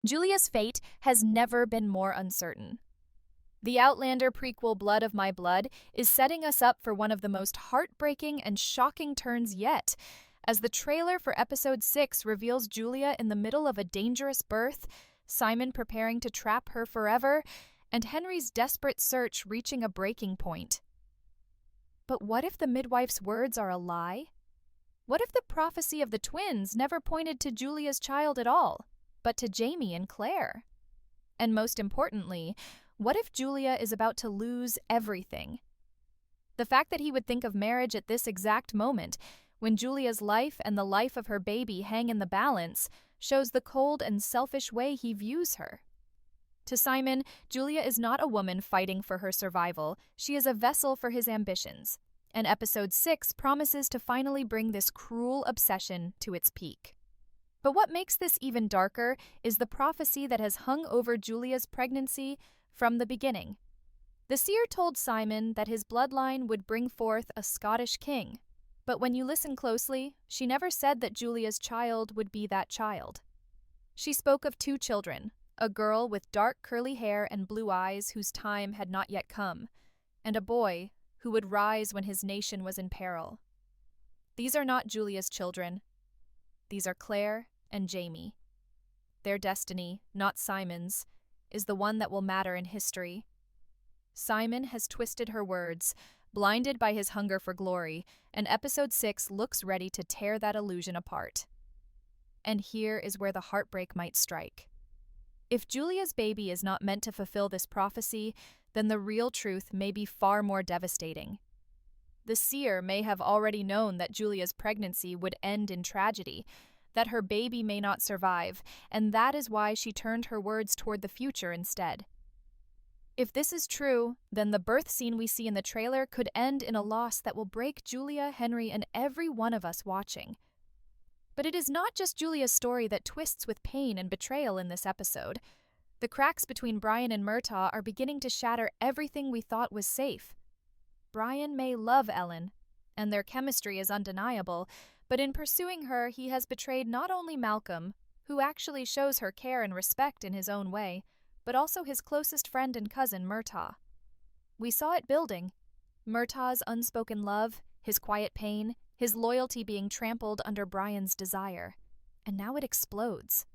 Julia's fate has never been more uncertain. The Outlander prequel Blood of My Blood is setting us up for one of the most heartbreaking and shocking turns yet, as the trailer for episode 6 reveals Julia in the middle of a dangerous birth, Simon preparing to trap her forever, and Henry's desperate search reaching a breaking point. But what if the midwife's words are a lie? What if the prophecy of the twins never pointed to Julia's child at all, but to Jamie and Claire? And most importantly, what if Julia is about to lose everything? The fact that he would think of marriage at this exact moment, when Julia's life and the life of her baby hang in the balance, shows the cold and selfish way he views her. To Simon, Julia is not a woman fighting for her survival, she is a vessel for his ambitions. And episode 6 promises to finally bring this cruel obsession to its peak. But what makes this even darker is the prophecy that has hung over Julia's pregnancy from the beginning. The seer told Simon that his bloodline would bring forth a Scottish king, but when you listen closely, she never said that Julia's child would be that child. She spoke of 2 children, a girl with dark curly hair and blue eyes whose time had not yet come, and a boy who would rise when his nation was in peril. These are not Julia's children. These are Claire and Jamie. Their destiny, not Simon's, is the one that will matter in history. Simon has twisted her words, blinded by his hunger for glory, and episode 6 looks ready to tear that illusion apart. And here is where the heartbreak might strike. If Julia's baby is not meant to fulfill this prophecy, then the real truth may be far more devastating. The seer may have already known that Julia's pregnancy would end in tragedy, that her baby may not survive, and that is why she turned her words toward the future instead. If this is true, then the birth scene we see in the trailer could end in a loss that will break Julia, Henry, and every one of us watching. But it is not just Julia's story that twists with pain and betrayal in this episode. The cracks between Brian and Murtagh are beginning to shatter everything we thought was safe. Brian may love Ellen, and their chemistry is undeniable, but in pursuing her, he has betrayed not only Malcolm, who actually shows her care and respect in his own way, but also his closest friend and cousin, Murtagh. We saw it building. Murtagh's unspoken love, his quiet pain, his loyalty being trampled under Brian's desire. And now it explodes.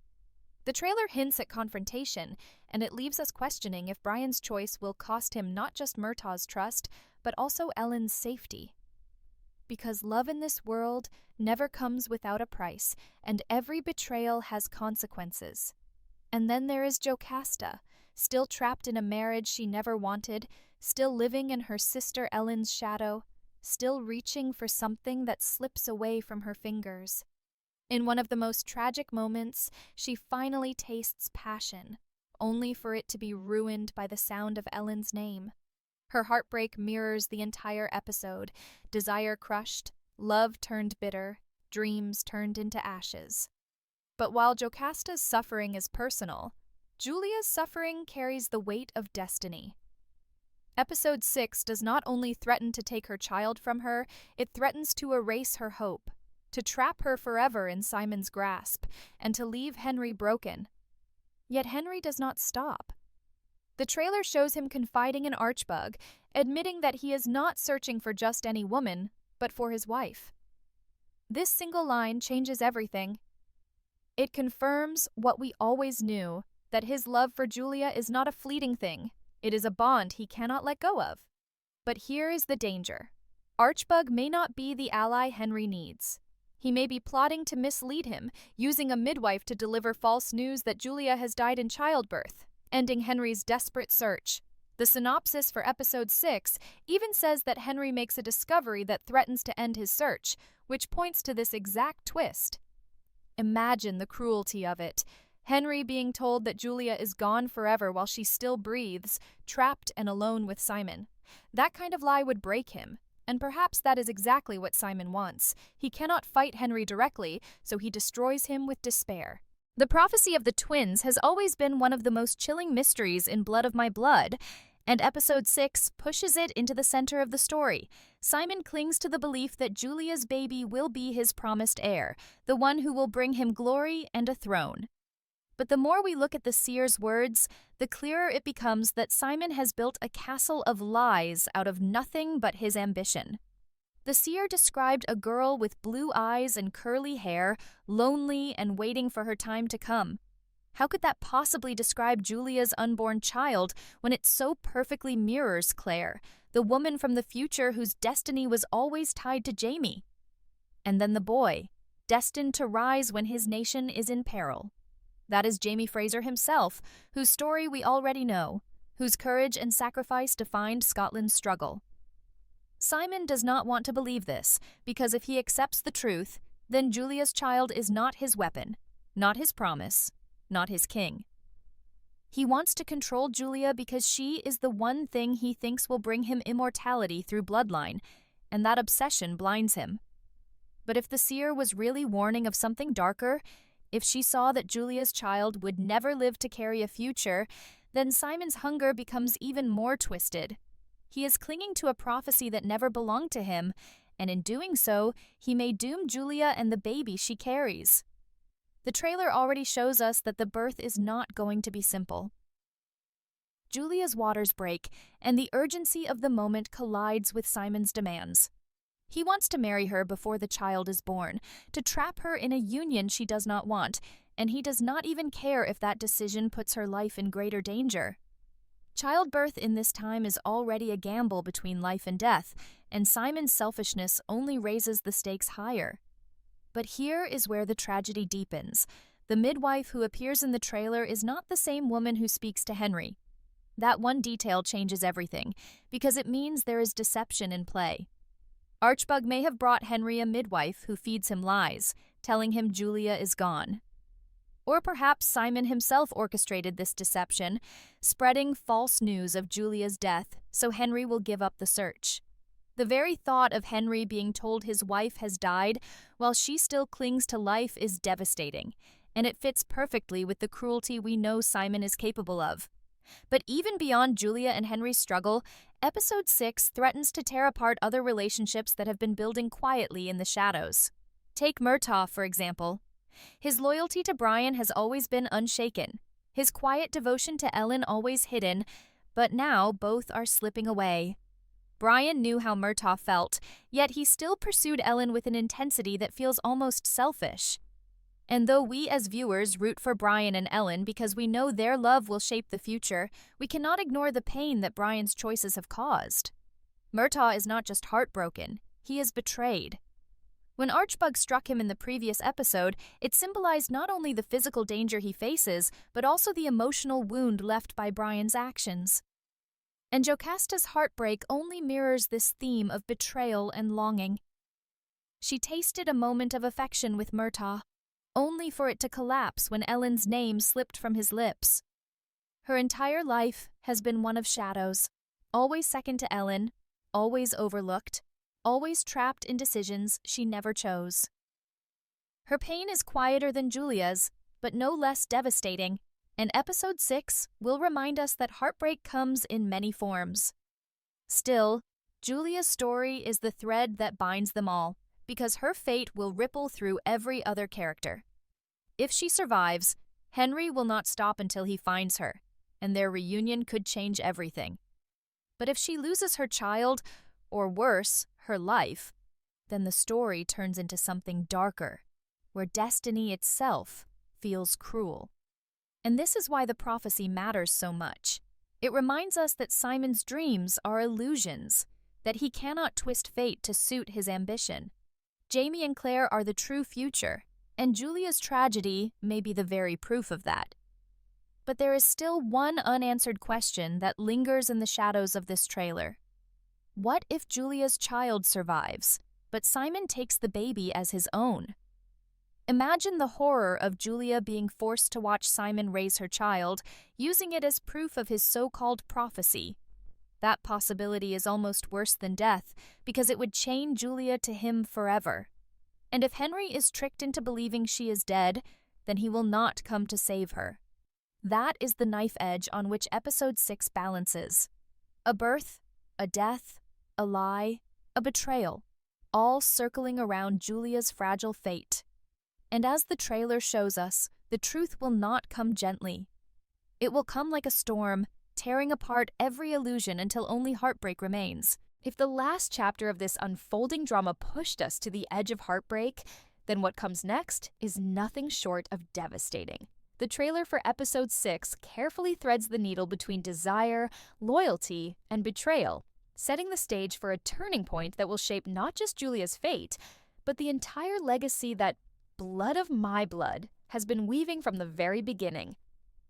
The trailer hints at confrontation, and it leaves us questioning if Brian's choice will cost him not just Murtagh's trust, but also Ellen's safety. Because love in this world never comes without a price, and every betrayal has consequences. And then there is Jocasta, still trapped in a marriage she never wanted, still living in her sister Ellen's shadow, still reaching for something that slips away from her fingers. In one of the most tragic moments, she finally tastes passion, only for it to be ruined by the sound of Ellen's name. Her heartbreak mirrors the entire episode, desire crushed, love turned bitter, dreams turned into ashes. But while Jocasta's suffering is personal, Julia's suffering carries the weight of destiny. Episode 6 does not only threaten to take her child from her, it threatens to erase her hope, to trap her forever in Simon's grasp, and to leave Henry broken. Yet Henry does not stop. The trailer shows him confiding in Archbug, admitting that he is not searching for just any woman, but for his wife. This single line changes everything. It confirms what we always knew, that his love for Julia is not a fleeting thing. It is a bond he cannot let go of. But here is the danger. Archbug may not be the ally Henry needs. He may be plotting to mislead him, using a midwife to deliver false news that Julia has died in childbirth, ending Henry's desperate search. The synopsis for episode 6 even says that Henry makes a discovery that threatens to end his search, which points to this exact twist. Imagine the cruelty of it. Henry being told that Julia is gone forever while she still breathes, trapped and alone with Simon. That kind of lie would break him, and perhaps that is exactly what Simon wants. He cannot fight Henry directly, so he destroys him with despair. The prophecy of the twins has always been one of the most chilling mysteries in Blood of My Blood, and episode 6 pushes it into the center of the story. Simon clings to the belief that Julia's baby will be his promised heir, the one who will bring him glory and a throne. But the more we look at the seer's words, the clearer it becomes that Simon has built a castle of lies out of nothing but his ambition. The seer described a girl with blue eyes and curly hair, lonely and waiting for her time to come. How could that possibly describe Julia's unborn child when it so perfectly mirrors Claire, the woman from the future whose destiny was always tied to Jaime? And then the boy, destined to rise when his nation is in peril. That is Jaime Fraser himself, whose story we already know, whose courage and sacrifice defined Scotland's struggle. Simon does not want to believe this, because if he accepts the truth, then Julia's child is not his weapon, not his promise, not his king. He wants to control Julia because she is the one thing he thinks will bring him immortality through bloodline, and that obsession blinds him. But if the seer was really warning of something darker, if she saw that Julia's child would never live to carry a future, then Simon's hunger becomes even more twisted. He is clinging to a prophecy that never belonged to him, and in doing so, he may doom Julia and the baby she carries. The trailer already shows us that the birth is not going to be simple. Julia's waters break, and the urgency of the moment collides with Simon's demands. He wants to marry her before the child is born, to trap her in a union she does not want, and he does not even care if that decision puts her life in greater danger. Childbirth in this time is already a gamble between life and death, and Simon's selfishness only raises the stakes higher. But here is where the tragedy deepens. The midwife who appears in the trailer is not the same woman who speaks to Henry. That one detail changes everything, because it means there is deception in play. Archbug may have brought Henry a midwife who feeds him lies, telling him Julia is gone. Or perhaps Simon himself orchestrated this deception, spreading false news of Julia's death so Henry will give up the search. The very thought of Henry being told his wife has died while she still clings to life is devastating, and it fits perfectly with the cruelty we know Simon is capable of. But even beyond Julia and Henry's struggle, Episode 6 threatens to tear apart other relationships that have been building quietly in the shadows. Take Murtagh, for example. His loyalty to Brian has always been unshaken, his quiet devotion to Ellen always hidden, but now both are slipping away. Brian knew how Murtagh felt, yet he still pursued Ellen with an intensity that feels almost selfish. And though we as viewers root for Brian and Ellen because we know their love will shape the future, we cannot ignore the pain that Brian's choices have caused. Murtagh is not just heartbroken, he is betrayed. When Archbug struck him in the previous episode, it symbolized not only the physical danger he faces, but also the emotional wound left by Brian's actions. And Jocasta's heartbreak only mirrors this theme of betrayal and longing. She tasted a moment of affection with Murtagh, only for it to collapse when Ellen's name slipped from his lips. Her entire life has been one of shadows, always second to Ellen, always overlooked, always trapped in decisions she never chose. Her pain is quieter than Julia's, but no less devastating, and Episode 6 will remind us that heartbreak comes in many forms. Still, Julia's story is the thread that binds them all, because her fate will ripple through every other character. If she survives, Henry will not stop until he finds her, and their reunion could change everything. But if she loses her child, or worse, her life, then the story turns into something darker, where destiny itself feels cruel. And this is why the prophecy matters so much. It reminds us that Simon's dreams are illusions, that he cannot twist fate to suit his ambition. Jaime and Claire are the true future, and Julia's tragedy may be the very proof of that. But there is still one unanswered question that lingers in the shadows of this trailer. What if Julia's child survives, but Simon takes the baby as his own? Imagine the horror of Julia being forced to watch Simon raise her child, using it as proof of his so-called prophecy. That possibility is almost worse than death, because it would chain Julia to him forever. And if Henry is tricked into believing she is dead, then he will not come to save her. That is the knife edge on which Episode 6 balances. A birth, a death, a lie, a betrayal, all circling around Julia's fragile fate. And as the trailer shows us, the truth will not come gently. It will come like a storm, tearing apart every illusion until only heartbreak remains. If the last chapter of this unfolding drama pushed us to the edge of heartbreak, then what comes next is nothing short of devastating. The trailer for episode 6 carefully threads the needle between desire, loyalty, and betrayal, setting the stage for a turning point that will shape not just Julia's fate, but the entire legacy that blood of my blood has been weaving from the very beginning.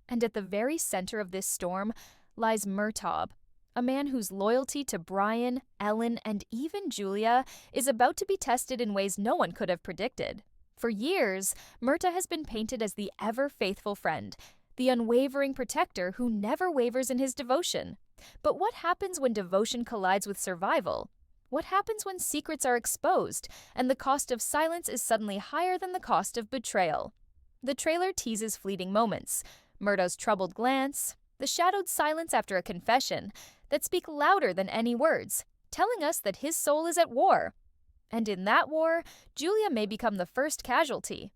And at the very center of this storm lies Murtagh, a man whose loyalty to Brian, Ellen, and even Julia is about to be tested in ways no one could have predicted. For years, Murtagh has been painted as the ever-faithful friend, the unwavering protector who never wavers in his devotion. But what happens when devotion collides with survival? What happens when secrets are exposed and the cost of silence is suddenly higher than the cost of betrayal? The trailer teases fleeting moments, Murtagh's troubled glance, the shadowed silence after a confession that speak louder than any words, telling us that his soul is at war. And in that war, Julia may become the first casualty.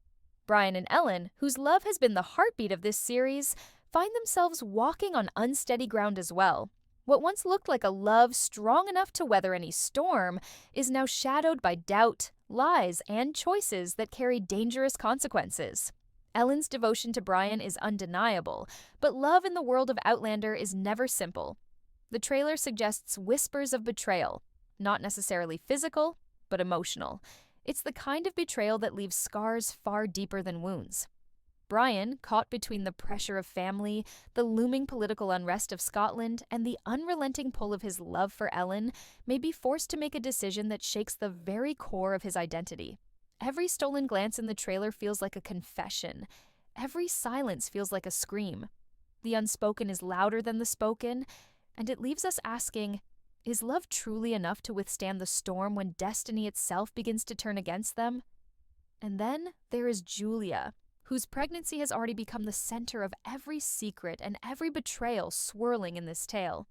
Brian and Ellen, whose love has been the heartbeat of this series, find themselves walking on unsteady ground as well. What once looked like a love strong enough to weather any storm is now shadowed by doubt, lies, and choices that carry dangerous consequences. Ellen's devotion to Brian is undeniable, but love in the world of Outlander is never simple. The trailer suggests whispers of betrayal, not necessarily physical, but emotional. It's the kind of betrayal that leaves scars far deeper than wounds. Brian, caught between the pressure of family, the looming political unrest of Scotland, and the unrelenting pull of his love for Ellen, may be forced to make a decision that shakes the very core of his identity. Every stolen glance in the trailer feels like a confession. Every silence feels like a scream. The unspoken is louder than the spoken, and it leaves us asking, is love truly enough to withstand the storm when destiny itself begins to turn against them? And then there is Julia, whose pregnancy has already become the center of every secret and every betrayal swirling in this tale.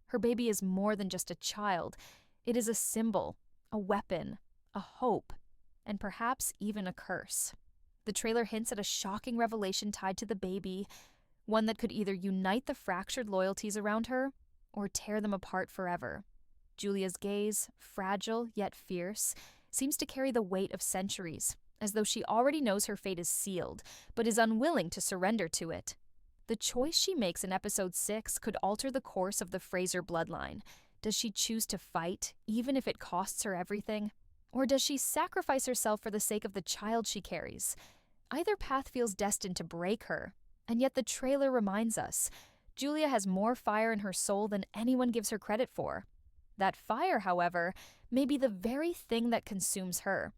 Her baby is more than just a child. It is a symbol, a weapon, a hope, and perhaps even a curse. The trailer hints at a shocking revelation tied to the baby, one that could either unite the fractured loyalties around her or tear them apart forever. Julia's gaze, fragile yet fierce, seems to carry the weight of centuries, as though she already knows her fate is sealed, but is unwilling to surrender to it. The choice she makes in episode 6 could alter the course of the Fraser bloodline. Does she choose to fight, even if it costs her everything? Or does she sacrifice herself for the sake of the child she carries? Either path feels destined to break her, and yet the trailer reminds us, Julia has more fire in her soul than anyone gives her credit for. That fire, however, may be the very thing that consumes her.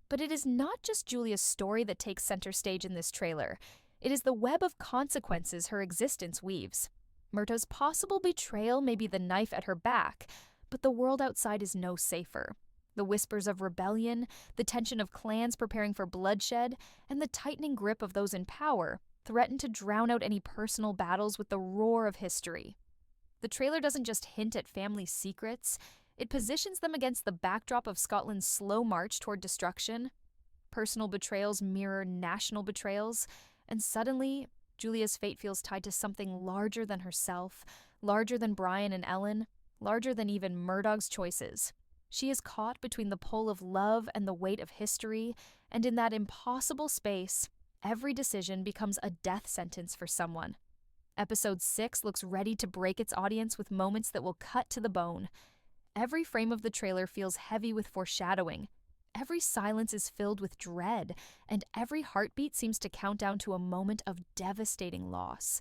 But it is not just Julia's story that takes center stage in this trailer. It is the web of consequences her existence weaves. Murtagh's possible betrayal may be the knife at her back, but the world outside is no safer. The whispers of rebellion, the tension of clans preparing for bloodshed, and the tightening grip of those in power threaten to drown out any personal battles with the roar of history. The trailer doesn't just hint at family secrets, it positions them against the backdrop of Scotland's slow march toward destruction. Personal betrayals mirror national betrayals, and suddenly, Julia's fate feels tied to something larger than herself, larger than Brian and Ellen, larger than even Murtagh's choices. She is caught between the pull of love and the weight of history, and in that impossible space, every decision becomes a death sentence for someone. Episode 6 looks ready to break its audience with moments that will cut to the bone. Every frame of the trailer feels heavy with foreshadowing. Every silence is filled with dread, and every heartbeat seems to count down to a moment of devastating loss.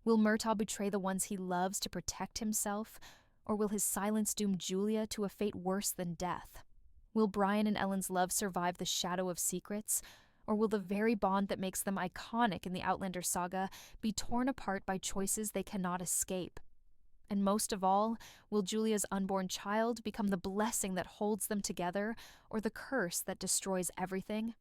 Will Murtagh betray the ones he loves to protect himself, or will his silence doom Julia to a fate worse than death? Will Brian and Ellen's love survive the shadow of secrets, or will the very bond that makes them iconic in the Outlander saga be torn apart by choices they cannot escape? And most of all, will Julia's unborn child become the blessing that holds them together, or the curse that destroys everything?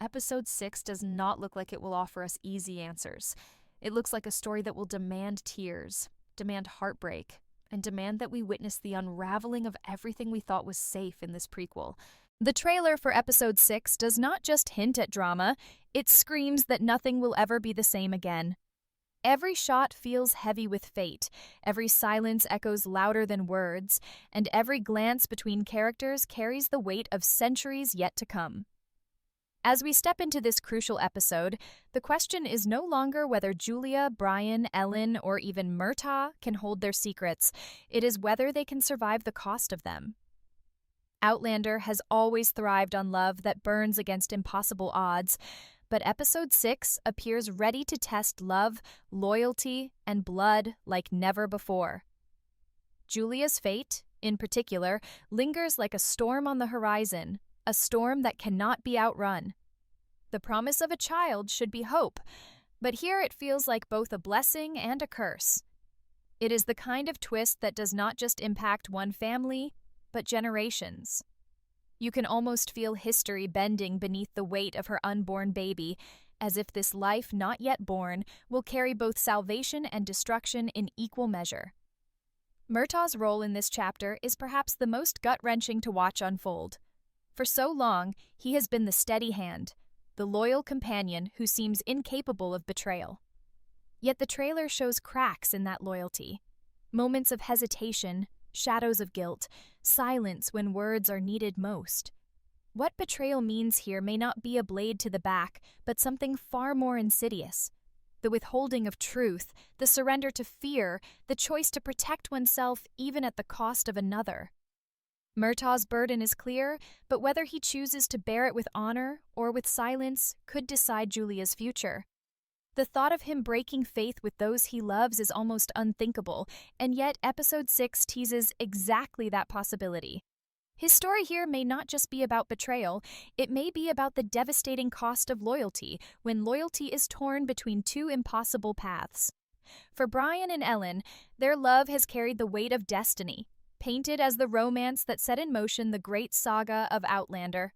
Episode 6 does not look like it will offer us easy answers. It looks like a story that will demand tears, demand heartbreak, and demand that we witness the unraveling of everything we thought was safe in this prequel. The trailer for episode 6 does not just hint at drama, it screams that nothing will ever be the same again. Every shot feels heavy with fate, every silence echoes louder than words, and every glance between characters carries the weight of centuries yet to come. As we step into this crucial episode, the question is no longer whether Julia, Brian, Ellen, or even Murtagh can hold their secrets. It is whether they can survive the cost of them. Outlander has always thrived on love that burns against impossible odds, but episode 6 appears ready to test love, loyalty, and blood like never before. Julia's fate, in particular, lingers like a storm on the horizon, a storm that cannot be outrun. The promise of a child should be hope, but here it feels like both a blessing and a curse. It is the kind of twist that does not just impact one family, but generations. You can almost feel history bending beneath the weight of her unborn baby, as if this life not yet born will carry both salvation and destruction in equal measure. Murtagh's role in this chapter is perhaps the most gut-wrenching to watch unfold. For so long, he has been the steady hand, the loyal companion who seems incapable of betrayal. Yet the trailer shows cracks in that loyalty. Moments of hesitation, shadows of guilt, silence when words are needed most. What betrayal means here may not be a blade to the back, but something far more insidious. The withholding of truth, the surrender to fear, the choice to protect oneself even at the cost of another. Murtagh's burden is clear, but whether he chooses to bear it with honor or with silence could decide Julia's future. The thought of him breaking faith with those he loves is almost unthinkable, and yet episode 6 teases exactly that possibility. His story here may not just be about betrayal, it may be about the devastating cost of loyalty when loyalty is torn between two impossible paths. For Brian and Ellen, their love has carried the weight of destiny, painted as the romance that set in motion the great saga of Outlander.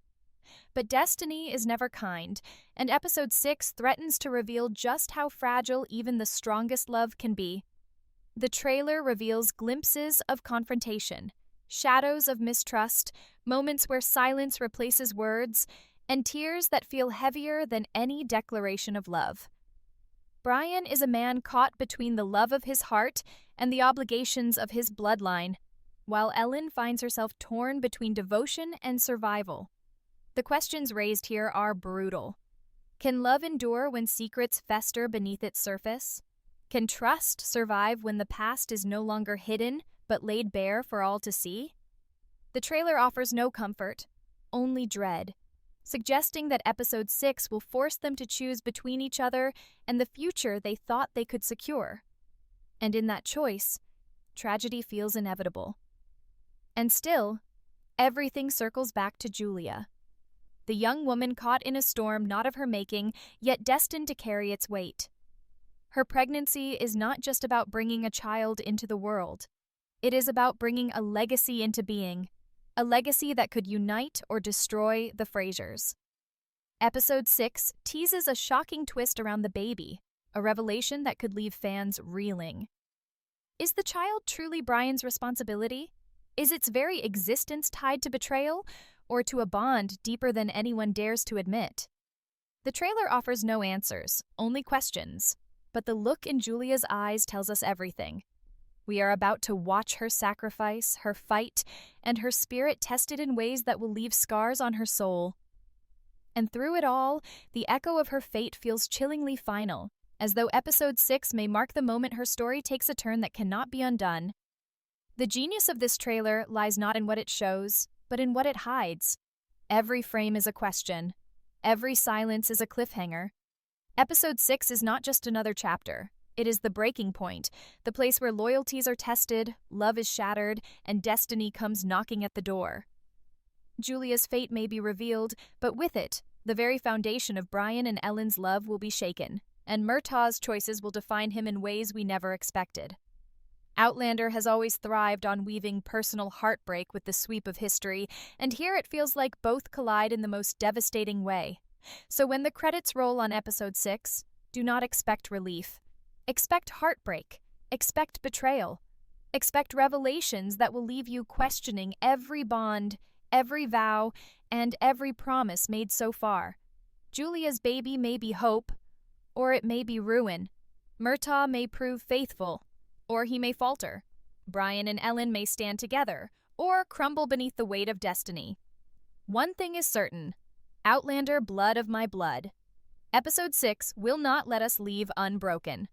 But destiny is never kind, and episode 6 threatens to reveal just how fragile even the strongest love can be. The trailer reveals glimpses of confrontation, shadows of mistrust, moments where silence replaces words, and tears that feel heavier than any declaration of love. Brian is a man caught between the love of his heart and the obligations of his bloodline, while Ellen finds herself torn between devotion and survival. The questions raised here are brutal. Can love endure when secrets fester beneath its surface? Can trust survive when the past is no longer hidden, but laid bare for all to see? The trailer offers no comfort, only dread, suggesting that episode 6 will force them to choose between each other and the future they thought they could secure. And in that choice, tragedy feels inevitable. And still, everything circles back to Julia, the young woman caught in a storm not of her making, yet destined to carry its weight. Her pregnancy is not just about bringing a child into the world. It is about bringing a legacy into being, a legacy that could unite or destroy the Frasers. Episode 6 teases a shocking twist around the baby, a revelation that could leave fans reeling. Is the child truly Brian's responsibility? Is its very existence tied to betrayal, or to a bond deeper than anyone dares to admit? The trailer offers no answers, only questions, but the look in Julia's eyes tells us everything. We are about to watch her sacrifice, her fight, and her spirit tested in ways that will leave scars on her soul. And through it all, the echo of her fate feels chillingly final, as though episode 6 may mark the moment her story takes a turn that cannot be undone. The genius of this trailer lies not in what it shows, but in what it hides. Every frame is a question. Every silence is a cliffhanger. Episode 6 is not just another chapter. It is the breaking point, the place where loyalties are tested, love is shattered, and destiny comes knocking at the door. Julia's fate may be revealed, but with it, the very foundation of Brian and Ellen's love will be shaken, and Murtagh's choices will define him in ways we never expected. Outlander has always thrived on weaving personal heartbreak with the sweep of history, and here it feels like both collide in the most devastating way. So when the credits roll on episode 6, do not expect relief. Expect heartbreak. Expect betrayal. Expect revelations that will leave you questioning every bond, every vow, and every promise made so far. Julia's baby may be hope, or it may be ruin. Murtagh may prove faithful, or he may falter. Brian and Ellen may stand together, or crumble beneath the weight of destiny. One thing is certain: Outlander, blood of my blood. Episode 6 will not let us leave unbroken.